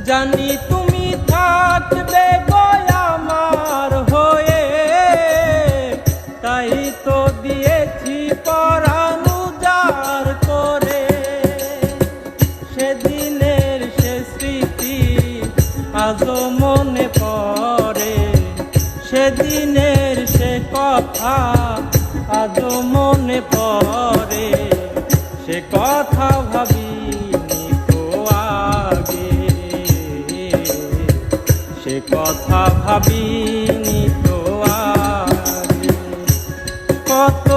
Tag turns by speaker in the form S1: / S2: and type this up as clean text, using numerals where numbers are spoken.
S1: জানি তুমি থাকবে গো আমার হয়ে, তাই তো দিয়েছি পরাণ উজাড় করে। সেদিনের সে স্মৃতি আজও মনে পড়ে, সেদিনের সে কথা আজও মনে পড়ে। সে কথা ভাবিনি তো আগে, সে কথা ভাবিনি তো আগে। কত